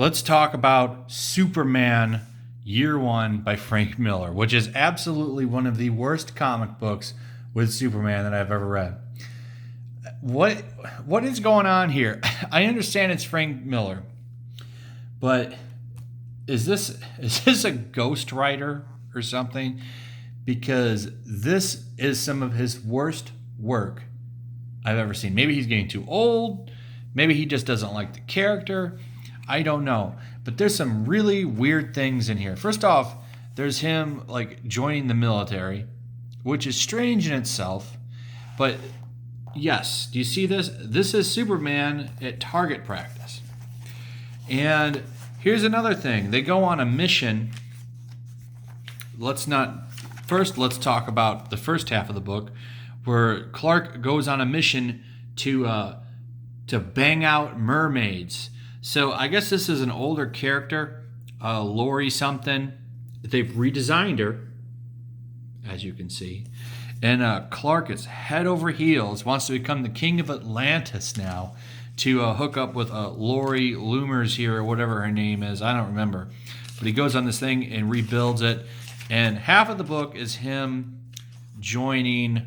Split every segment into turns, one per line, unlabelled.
let's talk about Superman Year One by Frank Miller, which is absolutely one of the worst comic books with Superman that I've ever read. What is going on here? I understand it's Frank Miller, but is this a ghostwriter or something? Because this is some of his worst work I've ever seen. Maybe he's getting too old. Maybe he just doesn't like the character. I don't know. But there's some really weird things in here. First off, there's him like joining the military, which is strange in itself. But yes, do you see this? This is Superman at target practice. And here's another thing. They go on a mission. Let's talk about the first half of the book, where Clark goes on a mission to bang out mermaids. So I guess this is an older character, Lori something. They've redesigned her, as you can see. And Clark is head over heels, wants to become the king of Atlantis now, to hook up with Lori Loomers here, or whatever her name is. I don't remember. But he goes on this thing and rebuilds it. And half of the book is him joining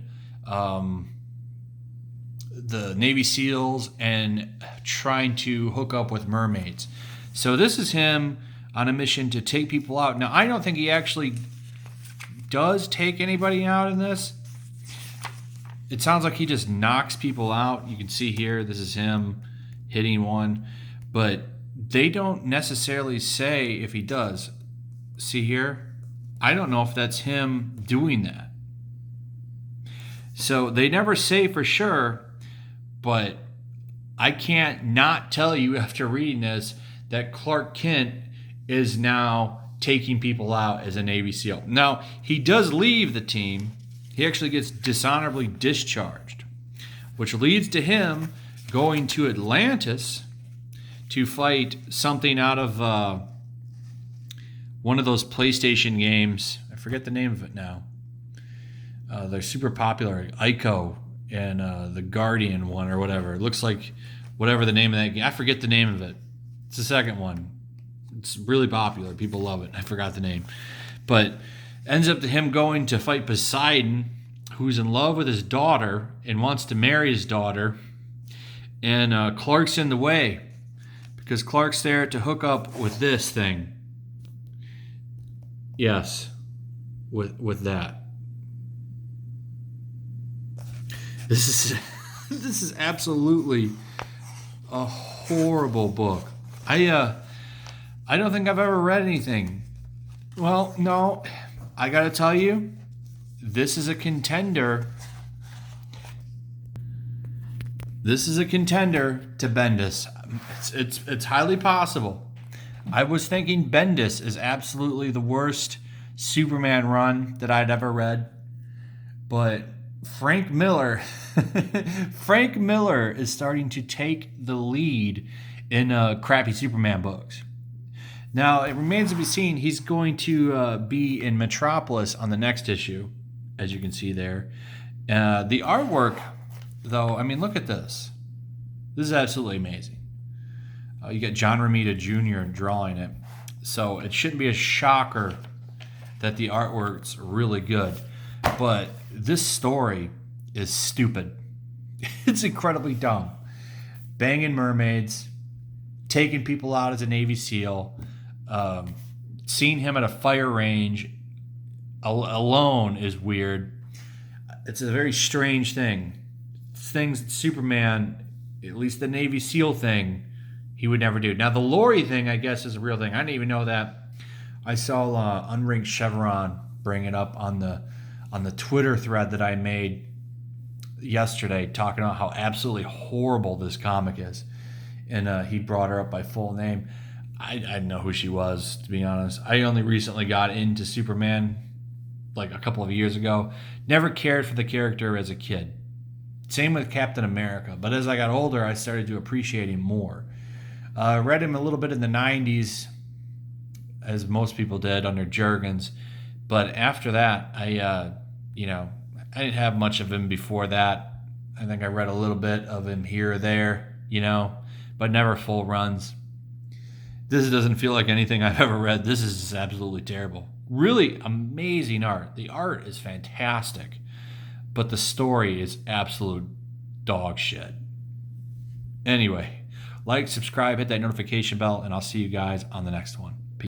the Navy SEALs and trying to hook up with mermaids. So this is him on a mission to take people out. Now, I don't think he actually does take anybody out in this. It sounds like he just knocks people out. You can see here, this is him hitting one. But they don't necessarily say if he does. See here? I don't know if that's him doing that. So they never say for sure, but I can't not tell you after reading this that Clark Kent is now taking people out as a Navy SEAL. Now, he does leave the team. He actually gets dishonorably discharged, which leads to him going to Atlantis to fight something out of one of those PlayStation games. I forget the name of it now. They're super popular. Ico and the Guardian one or whatever. It looks like whatever the name of that game. I forget the name of it. It's the second one. It's really popular. People love it. I forgot the name. But ends up to him going to fight Poseidon, who's in love with his daughter and wants to marry his daughter. And Clark's in the way because Clark's there to hook up with this thing. Yes, with that. This is absolutely a horrible book. I don't think I've ever read anything. Well, no, I gotta tell you, this is a contender. This is a contender to Bendis. It's highly possible. I was thinking Bendis is absolutely the worst Superman run that I'd ever read. But Frank Miller is starting to take the lead in crappy Superman books. Now, it remains to be seen. He's going to be in Metropolis on the next issue, as you can see there. The artwork, though, I mean, look at this. This is absolutely amazing. You got John Romita Jr. drawing it. So it shouldn't be a shocker that the artwork's really good. But this story is stupid. It's incredibly dumb. Banging mermaids, taking people out as a Navy SEAL, seeing him at a fire range alone is weird. It's a very strange thing. Things that Superman, at least the Navy SEAL thing, he would never do. Now, the Lori thing, I guess, is a real thing. I didn't even know that. I saw Unranked Chevron bring it up on the Twitter thread that I made yesterday, talking about how absolutely horrible this comic is. And he brought her up by full name. I didn't know who she was, to be honest. I only recently got into Superman like a couple of years ago. Never cared for the character as a kid. Same with Captain America. But as I got older, I started to appreciate him more. Read him a little bit in the 90s, as most people did under Jurgens. But after that, I didn't have much of him before that. I think I read a little bit of him here or there, but never full runs. This doesn't feel like anything I've ever read. This is just absolutely terrible. Really amazing art. The art is fantastic, but the story is absolute dog shit. Anyway, like, subscribe, hit that notification bell, and I'll see you guys on the next one.